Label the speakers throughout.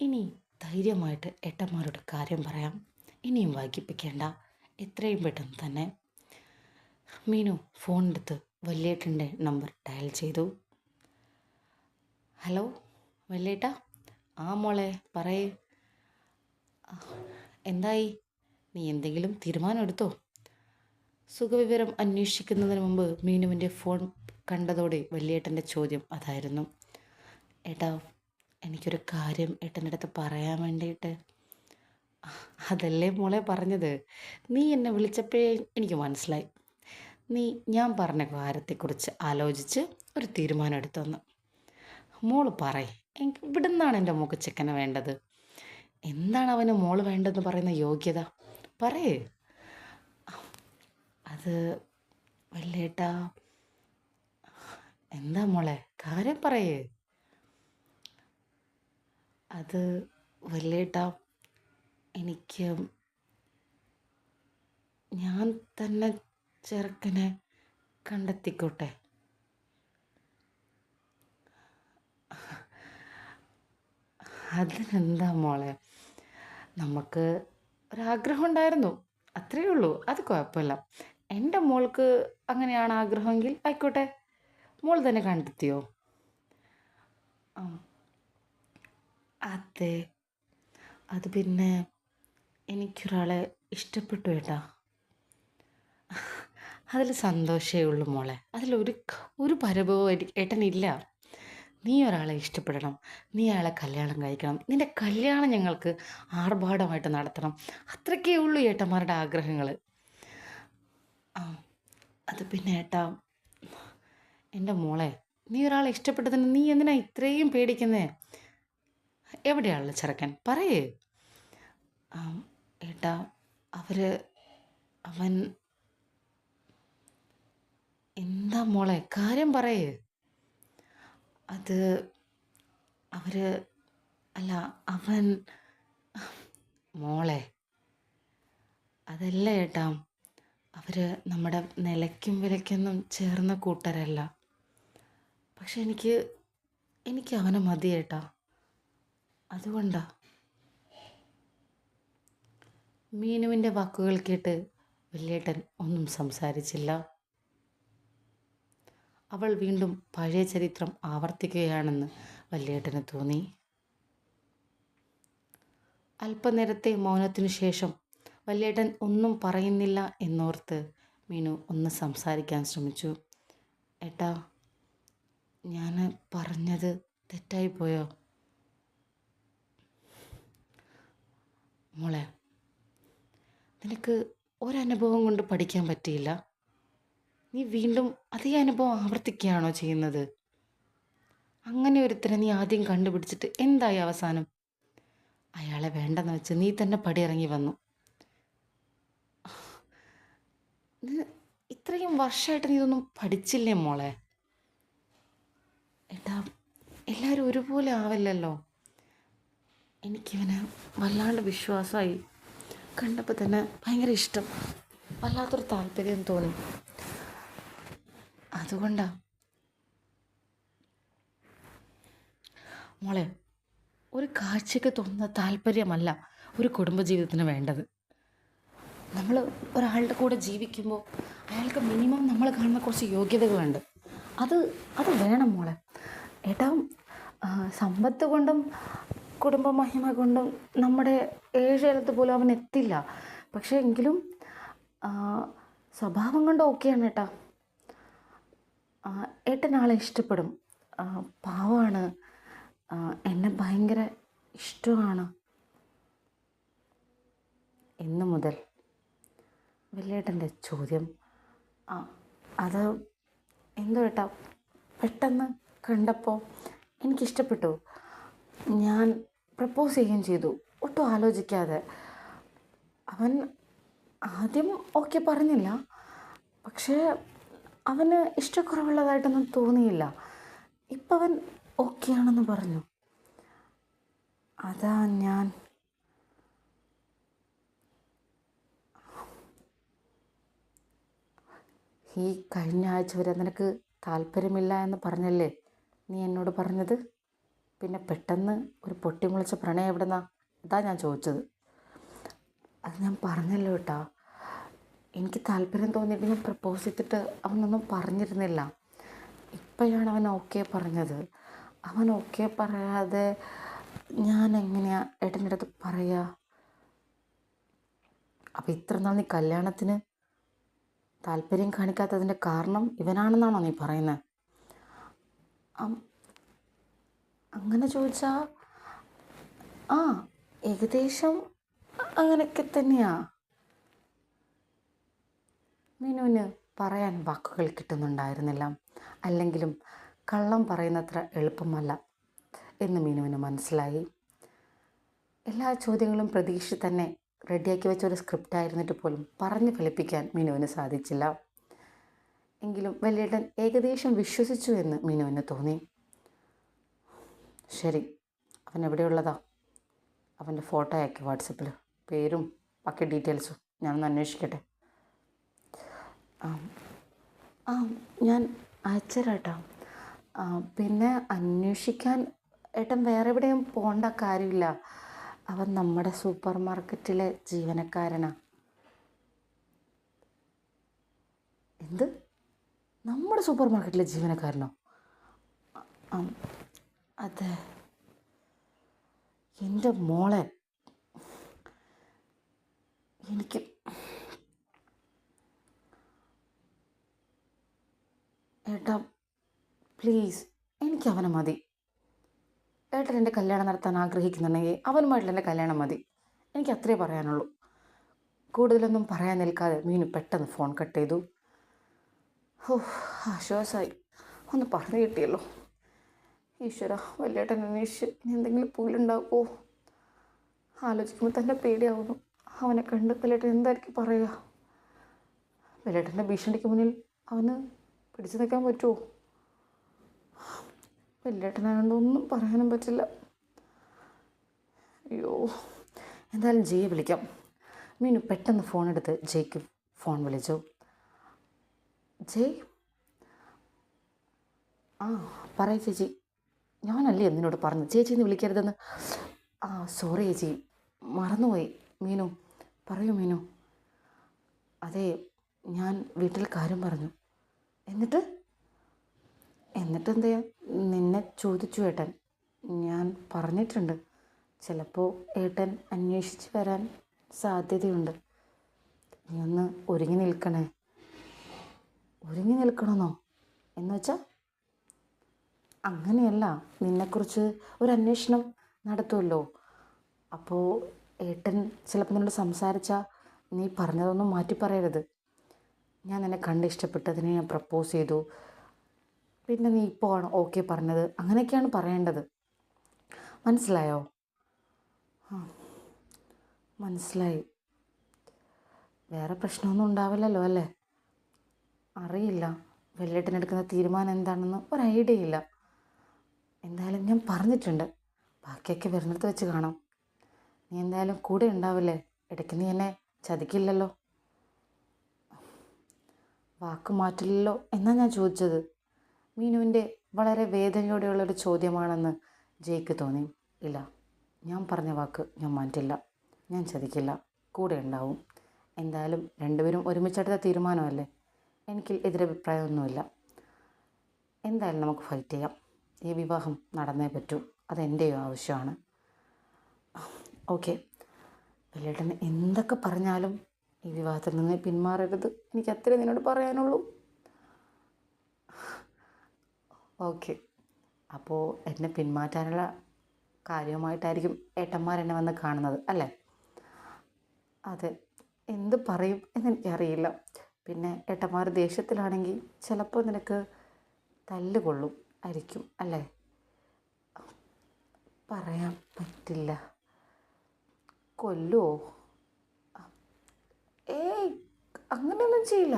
Speaker 1: ഇനി ധൈര്യമായിട്ട് ഏട്ടന്മാരോട് കാര്യം പറയാം. ഇനിയും വൈകിപ്പിക്കേണ്ട. എത്രയും പെട്ടെന്ന് തന്നെ മീനു ഫോണെടുത്ത് വല്യേട്ടൻ്റെ നമ്പർ ഡയൽ ചെയ്തു. ഹലോ വല്യേട്ടാ. ആ മോളെ പറയേ. എന്തായി? നീ എന്തെങ്കിലും തീരുമാനം എടുത്തോ? സുഖവിവരം അന്വേഷിക്കുന്നതിന് മുമ്പ് മീനുവിൻ്റെ ഫോൺ കണ്ടതോടെ വല്യേട്ടൻ്റെ ചോദ്യം അതായിരുന്നു. ഏട്ടാ, എനിക്കൊരു കാര്യം ഏട്ടൻ്റെ അടുത്ത് പറയാൻ വേണ്ടിയിട്ട്. അതല്ലേ മോളെ പറഞ്ഞത്. നീ എന്നെ വിളിച്ചപ്പോഴേ എനിക്ക് മനസ്സിലായി. നീ ഞാൻ പറഞ്ഞ കാര്യത്തെക്കുറിച്ച് ആലോചിച്ച് ഒരു തീരുമാനം എടുത്തെന്ന്. മോള് പറയ്. എനിക്ക് ഇവിടെ നിന്നാണ് എൻ്റെ മുഖച്ചെക്കനെ വേണ്ടത്. എന്താണ് അവന് മോള് വേണ്ടതെന്ന് പറയുന്ന യോഗ്യത? പറയേ. അത് വല്യേട്ടാ. എന്താ മോളെ, കാര്യം പറയേ. അത് വല്യേട്ടാ, എനിക്ക് ഞാൻ തന്നെ ചെറുക്കനെ കണ്ടെത്തിക്കോട്ടെ. അതിനെന്താ മോളെ, നമുക്ക് ഒരാഗ്രഹം ഉണ്ടായിരുന്നു, അത്രയേ ഉള്ളൂ. അത് കുഴപ്പമില്ല. എൻ്റെ മോൾക്ക് അങ്ങനെയാണ് ആഗ്രഹമെങ്കിൽ ആയിക്കോട്ടെ. മോൾ തന്നെ കണ്ടെത്തിയോ? ആ, അതെ. അത് പിന്നെ എനിക്കൊരാളെ ഇഷ്ടപ്പെട്ടു ഏട്ടാ. അതിൽ സന്തോഷമേ ഉള്ളൂ മോളെ. ഒരു പരിഭവവും ഏട്ടനില്ല. നീ ഒരാളെ ഇഷ്ടപ്പെടണം, നീ അയാളെ കല്യാണം കഴിക്കണം, നിൻ്റെ കല്യാണം ഞങ്ങൾക്ക് ആർഭാടമായിട്ട് നടത്തണം. അത്രയ്ക്കേ ഉള്ളൂ ഏട്ടന്മാരുടെ ആഗ്രഹങ്ങൾ. ആ, അത് പിന്നെ ഏട്ടാ, എൻ്റെ മോളെ, നീ ഒരാളെ ഇഷ്ടപ്പെട്ടതിന് നീ എന്തിനാ ഇത്രയും പേടിക്കുന്നേ? എവിടെയാണല്ലോ ചെറുക്കൻ, പറയേ. ആ, ഏട്ടാ, അവൻ എന്താ മോളെ, കാര്യം പറയേ. അത് അവര് അല്ല അവൻ മോളെ, അതല്ല ഏട്ടാ, അവര് നമ്മുടെ നിലയ്ക്കും വിലയ്ക്കൊന്നും ചേർന്ന കൂട്ടരല്ല. പക്ഷെ എനിക്ക് അവനെ മതി ഏട്ടാ. അതുകൊണ്ടാ. മീനുവിൻ്റെ വാക്കുകൾ കേട്ട് വല്യേട്ടൻ ഒന്നും സംസാരിച്ചില്ല. അവൾ വീണ്ടും പഴയ ചരിത്രം ആവർത്തിക്കുകയാണെന്ന് വല്യേട്ടന് തോന്നി. അല്പനേരത്തെ മൗനത്തിനു ശേഷം വല്യേട്ടൻ ഒന്നും പറയുന്നില്ല എന്നോർത്ത് മീനു ഒന്ന് സംസാരിക്കാൻ ശ്രമിച്ചു. ഏട്ടാ, ഞാൻ പറഞ്ഞത് തെറ്റായിപ്പോയോ? മോളെ, നിനക്ക് ഒരനുഭവം കൊണ്ട് പഠിക്കാൻ പറ്റിയില്ല. നീ വീണ്ടും അതേ അനുഭവം ആവർത്തിക്കുകയാണോ ചെയ്യുന്നത്? അങ്ങനെ ഒരുത്തനെ നീ ആദ്യം കണ്ടുപിടിച്ചിട്ട് എന്തായി അവസാനം? അയാളെ വേണ്ടെന്ന് വെച്ച് നീ തന്നെ പടിയിറങ്ങി വന്നു. ഇത്രയും വർഷമായിട്ട് നീ ഇതൊന്നും പഠിച്ചില്ലേ മോളെ? ഏട്ടാ, എല്ലാവരും ഒരുപോലെ ആവില്ലല്ലോ. എനിക്കിവനെ വല്ലാണ്ട് വിശ്വാസമായി. കണ്ടപ്പോൾ തന്നെ ഭയങ്കര ഇഷ്ടം, വല്ലാത്തൊരു താല്പര്യം തോന്നി. അതുകൊണ്ടാ മോളെ, ഒരു കാഴ്ചയ്ക്ക് തോന്നുന്ന താല്പര്യമല്ല ഒരു കുടുംബജീവിതത്തിന് വേണ്ടത്. നമ്മൾ ഒരാളുടെ കൂടെ ജീവിക്കുമ്പോൾ അയാൾക്ക് മിനിമം നമ്മൾ കാണുന്ന കുറച്ച് യോഗ്യതകളുണ്ട്. അത് അത് വേണം മോളെ. ഏട്ടാ, സമ്പത്ത് കൊണ്ടും കുടുംബ മഹിമ കൊണ്ടും നമ്മുടെ ഏഴെഴുത്ത് പോലും അവൻ എത്തില്ല. പക്ഷേ എങ്കിലും സ്വഭാവം കൊണ്ട് ഓക്കെയാണ് ഏട്ടാ. ഏട്ടൻ ആളെ ഇഷ്ടപ്പെടും. പാവമാണ്, എന്നെ ഭയങ്കര ഇഷ്ടമാണ്. എന്നു മുതൽ? വല്യേട്ടൻ്റെ ചോദ്യം. അത് എന്തോ ഏട്ടാ, പെട്ടെന്ന് കണ്ടപ്പോൾ എനിക്കിഷ്ടപ്പെട്ടു. ഞാൻ പ്രപ്പോസ് ചെയ്യുകയും ചെയ്തു, ഒട്ടും ആലോചിക്കാതെ. അവൻ ആദ്യം ഓക്കെ പറഞ്ഞില്ല, പക്ഷേ അവന് ഇഷ്ടക്കുറവുള്ളതായിട്ടൊന്നും തോന്നിയില്ല. ഇപ്പം അവൻ ഓക്കെ ആണെന്ന് പറഞ്ഞു. അതാ ഞാൻ ഈ കഴിഞ്ഞ ആഴ്ച വരെ നിനക്ക് താല്പര്യമില്ല എന്ന് പറഞ്ഞല്ലേ നീ എന്നോട് പറഞ്ഞത്? പിന്നെ പെട്ടെന്ന് ഒരു പൊട്ടിമുളച്ച പ്രണയം എവിടെന്നാ? ഇതാ ഞാൻ ചോദിച്ചത്. അത് ഞാൻ പറഞ്ഞല്ലോ കേട്ടോ, എനിക്ക് താല്പര്യം തോന്നിയിട്ട് ഞാൻ പ്രപ്പോസ് ചെയ്തിട്ട് അവനൊന്നും പറഞ്ഞിരുന്നില്ല. ഇപ്പോഴാണ് അവൻ ഓക്കെ പറഞ്ഞത്. അവൻ ഓക്കെ പറയാതെ ഞാൻ എങ്ങനെയാ ഏട്ടൻ്റെ അടുത്ത് പറയുക? അപ്പോൾ ഇത്ര നാൾ നീ കല്യാണത്തിന് താല്പര്യം കാണിക്കാത്തതിൻ്റെ കാരണം ഇവനാണെന്നാണോ നീ പറയുന്നത്? അങ്ങനെ ചോദിച്ചാൽ ആ, ഏകദേശം അങ്ങനെയൊക്കെ തന്നെയാ. മീനുവിന് പറയാൻ വാക്കുകൾ കിട്ടുന്നുണ്ടായിരുന്നില്ല. അല്ലെങ്കിലും കള്ളം പറയുന്നത്ര എളുപ്പമല്ല എന്ന് മീനുവിന് മനസ്സിലായി. എല്ലാ ചോദ്യങ്ങളും പ്രതീക്ഷിച്ച് തന്നെ റെഡിയാക്കി വെച്ച ഒരു സ്ക്രിപ്റ്റ് ആയിരുന്നിട്ട് പോലും പറഞ്ഞു ഫലിപ്പിക്കാൻ മീനുവിന് സാധിച്ചില്ല. എങ്കിലും വല്യേട്ടൻ ഏകദേശം വിശ്വസിച്ചു എന്ന് മീനുവിന് തോന്നി. ശരി, അവൻ എവിടെയുള്ളതാ? അവൻ്റെ ഫോട്ടോ അയക്കി വാട്സപ്പിൽ, പേരും ബാക്കി ഡീറ്റെയിൽസും ഞാനൊന്ന് അന്വേഷിക്കട്ടെ. ആ ഞാൻ അയച്ചുതരാട്ടോ. പിന്നെ അന്വേഷിക്കാൻ ഏട്ടൻ വേറെ എവിടെയും പോകേണ്ട കാര്യമില്ല. അവൻ നമ്മുടെ സൂപ്പർ മാർക്കറ്റിലെ ജീവനക്കാരനാ. എന്ത്? നമ്മുടെ സൂപ്പർ മാർക്കറ്റിലെ ജീവനക്കാരനോ? അതെ. എൻ്റെ മോളെ, എനിക്ക് ഏട്ടാ പ്ലീസ്, എനിക്ക് അവനെ മതി. ഏട്ടൻ എൻ്റെ കല്യാണം നടത്താൻ ആഗ്രഹിക്കുന്നുണ്ടെങ്കിൽ അവനുമായിട്ടുള്ള എൻ്റെ കല്യാണം മതി. എനിക്ക് അത്രേ പറയാനുള്ളൂ. കൂടുതലൊന്നും പറയാൻ നിൽക്കാതെ മീനു പെട്ടെന്ന് ഫോൺ കട്ട് ചെയ്തു. ആശ്വാസമായി, ഒന്ന് പറഞ്ഞു കിട്ടിയല്ലോ. ഈശ്വര, വല്യേട്ടൻ അന്വേഷിച്ച് ഇനി എന്തെങ്കിലും പുല്ലുണ്ടാകുമോ? ആലോചിക്കുമ്പോൾ തന്നെ പേടിയാവുന്നു. അവനെ കണ്ട് വല്യേട്ടൻ എന്തായിരിക്കും പറയുക? വല്യേട്ടൻ്റെ ഭീഷണിക്ക് മുന്നിൽ അവന് പിടിച്ചു നിൽക്കാൻ പറ്റുമോ? വല്യേട്ടനായതുകൊണ്ട് ഒന്നും പറയാനും പറ്റില്ല. അയ്യോ, എന്തായാലും ജയ്യെ വിളിക്കാം. മീനു പെട്ടെന്ന് ഫോൺ എടുത്ത് ജയ്ക്ക് ഫോൺ വിളിച്ചു. ജയ്, പറയ ചേച്ചി. ഞാനല്ലേ എന്നോട് പറഞ്ഞു ചേച്ചിന്ന് വിളിക്കരുതെന്ന്? സോറി ചേച്ചി, മറന്നുപോയി. മീനു പറയൂ. മീനു, അതെ, ഞാൻ വീട്ടിൽ കാര്യം പറഞ്ഞു. എന്നിട്ട് എന്താ? നിന്നെ ചോദിച്ചു ഏട്ടൻ. ഞാൻ പറഞ്ഞിട്ടുണ്ട്, ചിലപ്പോൾ ഏട്ടൻ അന്വേഷിച്ച് വരാൻ സാധ്യതയുണ്ട്. നീ ഒന്ന് ഒരുങ്ങി നിൽക്കണേ. ഒരുങ്ങി നിൽക്കണമെന്നോ? എന്ന് വെച്ചാൽ അങ്ങനെയല്ല, നിന്നെക്കുറിച്ച് ഒരു അന്വേഷണം നടത്തുമല്ലോ. അപ്പോൾ ഏട്ടൻ ചിലപ്പോൾ നിന്നോട് സംസാരിച്ചാൽ നീ പറഞ്ഞതൊന്നും മാറ്റി പറയരുത്. ഞാൻ നിന്നെ കണ്ട് ഇഷ്ടപ്പെട്ടതിന് ഞാൻ പ്രപ്പോസ് ചെയ്തു, പിന്നെ നീ ഇപ്പോൾ ആണ് ഓക്കെ പറഞ്ഞത്, അങ്ങനെയൊക്കെയാണ് പറയേണ്ടത്. മനസ്സിലായോ? മനസ്സിലായി. വേറെ പ്രശ്നമൊന്നും ഉണ്ടാവില്ലല്ലോ അല്ലേ? അറിയില്ല, വല്യേട്ടനെടുക്കുന്ന തീരുമാനം എന്താണെന്ന് ഒരു ഐഡിയ ഇല്ല. എന്തായാലും ഞാൻ പറഞ്ഞിട്ടുണ്ട്, ബാക്കിയൊക്കെ വരുന്നിടത്ത് വെച്ച് കാണാം. നീ എന്തായാലും കൂടെ ഉണ്ടാവില്ലേ? ഇടയ്ക്ക് നീ എന്നെ ചതിക്കില്ലല്ലോ? വാക്ക് മാറ്റില്ലല്ലോ എന്നാ ഞാൻ ചോദിച്ചത്. മീനുവിൻ്റെ വളരെ വേദനയോടെയുള്ളൊരു ചോദ്യമാണെന്ന് ജയ്ക്ക് തോന്നി. ഇല്ല, ഞാൻ പറഞ്ഞ വാക്ക് ഞാൻ മാറ്റില്ല. ഞാൻ ചതിക്കില്ല, കൂടെ ഉണ്ടാവും. എന്തായാലും രണ്ടുപേരും ഒരുമിച്ചെടുത്ത തീരുമാനമല്ലേ, എനിക്ക് എതിരഭിപ്രായമൊന്നുമില്ല. എന്തായാലും നമുക്ക് ഫൈറ്റ് ചെയ്യാം. ഈ വിവാഹം നടന്നേ പറ്റൂ, അതെൻ്റെയും ആവശ്യമാണ്. ഓക്കെ, വല്യേട്ടൻ എന്തൊക്കെ പറഞ്ഞാലും ഈ വിവാഹത്തിൽ നിന്ന് പിന്മാറരുത്, എനിക്ക് അത്രേ നിന്നോട് പറയാനുള്ളൂ. ഓക്കെ, അപ്പോൾ എന്നെ പിന്മാറ്റാനുള്ള കാര്യവുമായിട്ടായിരിക്കും ഏട്ടന്മാരെന്നെ വന്ന് കാണുന്നത് അല്ലേ? അതെ, എന്ത് പറയും എന്നെനിക്കറിയില്ല. പിന്നെ ഏട്ടന്മാർ ദേഷ്യത്തിലാണെങ്കിൽ ചിലപ്പോൾ നിനക്ക് തല്ലുകൊള്ളും ആയിരിക്കും അല്ലേ? പറയാൻ പറ്റില്ല. കൊല്ലുമോ? ഏയ്, അങ്ങനെയൊന്നും ചെയ്യില്ല.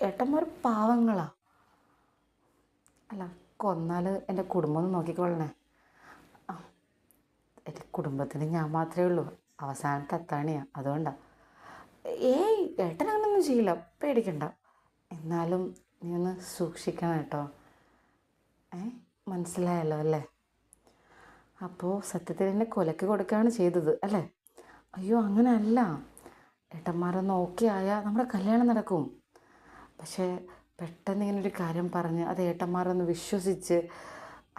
Speaker 1: ഏട്ടന്മാർ പാവങ്ങളാ. അല്ല, കൊന്നാൽ എൻ്റെ കുടുംബം ഒന്ന് നോക്കിക്കൊള്ളണേ. എൻ്റെ കുടുംബത്തിന് ഞാൻ മാത്രമേ ഉള്ളൂ, അവസാനത്തെ അത്താണിയാണ്, അതുകൊണ്ടാണ്. ഏയ്, ഏട്ടൻ അങ്ങനെയൊന്നും ചെയ്യില്ല, പേടിക്കണ്ട. എന്നാലും നീ ഒന്ന് സൂക്ഷിക്കണം കേട്ടോ. മനസ്സിലായല്ലോ അല്ലേ? അപ്പോൾ സത്യത്തിൽ എന്നെ കൊലക്ക് കൊടുക്കുകയാണ് ചെയ്തത് അല്ലേ? അയ്യോ അങ്ങനെയല്ല. ഏട്ടന്മാരൊന്ന് ഓക്കെ ആയാൽ നമ്മുടെ കല്യാണം നടക്കും. പക്ഷേ പെട്ടെന്ന് ഇങ്ങനൊരു കാര്യം പറഞ്ഞ് അത് ഏട്ടന്മാരൊന്ന് വിശ്വസിച്ച്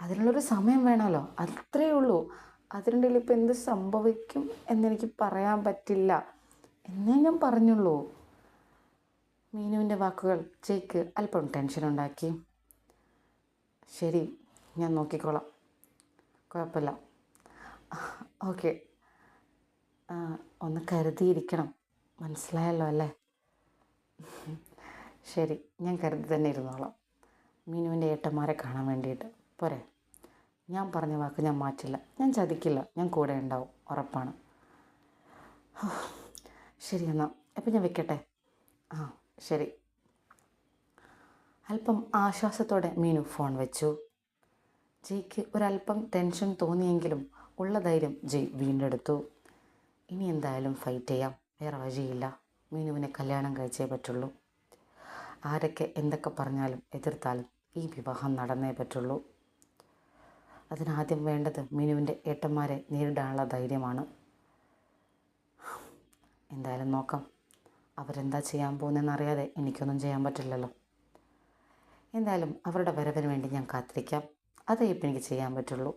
Speaker 1: അതിനുള്ളൊരു സമയം വേണമല്ലോ, അത്രയേ ഉള്ളൂ. അതിനിടയിൽ ഇപ്പം എന്ത് സംഭവിക്കും എന്നെനിക്ക് പറയാൻ പറ്റില്ല എന്നേ ഞാൻ പറഞ്ഞുള്ളൂ. മീനുവിൻ്റെ വാക്കുകൾ ജയ്ക്ക് അല്പം ടെൻഷനുണ്ടാക്കി. ശരി, ഞാൻ നോക്കിക്കോളാം, കുഴപ്പമില്ല. ഓക്കെ, ഒന്ന് കരുതിയിരിക്കണം, മനസ്സിലായല്ലോ അല്ലേ? ശരി, ഞാൻ കരുതി തന്നെ ഇരുന്നോളാം. മീനുവിൻ്റെ ഏട്ടന്മാരെ കാണാൻ വേണ്ടിയിട്ട് പോരെ. ഞാൻ പറഞ്ഞ വാക്ക് ഞാൻ മാറ്റില്ല, ഞാൻ ചതിക്കില്ല, ഞാൻ കൂടെ ഉണ്ടാവും, ഉറപ്പാണ്. ശരി എന്നാൽ അപ്പം ഞാൻ വെക്കട്ടെ. ആ ശരി. അല്പം ആശ്വാസത്തോടെ മീനു ഫോൺ വെച്ചു. ജയ്ക്ക് ഒരല്പം ടെൻഷൻ തോന്നിയെങ്കിലും ഉള്ള ധൈര്യം ജയ് വീണ്ടെടുത്തു. ഇനി എന്തായാലും ഫൈറ്റ് ചെയ്യാം, വേറെ വഴിയില്ല. മീനുവിനെ കല്യാണം കഴിച്ചേ പറ്റുള്ളൂ. ആരൊക്കെ എന്തൊക്കെ പറഞ്ഞാലും എതിർത്താലും ഈ വിവാഹം നടന്നേ പറ്റുള്ളൂ. അതിനാദ്യം വേണ്ടത് മീനുവിൻ്റെ ഏട്ടന്മാരെ നേരിടാനുള്ള ധൈര്യമാണ്. എന്തായാലും നോക്കാം, അവരെന്താ ചെയ്യാൻ പോകുന്നതെന്നറിയാതെ എനിക്കൊന്നും ചെയ്യാൻ പറ്റില്ലല്ലോ. എന്തായാലും അവരുടെ വരവിന് വേണ്ടി ഞാൻ കാത്തിരിക്കാം, അതേ ഇപ്പം എനിക്ക് ചെയ്യാൻ പറ്റുള്ളൂ.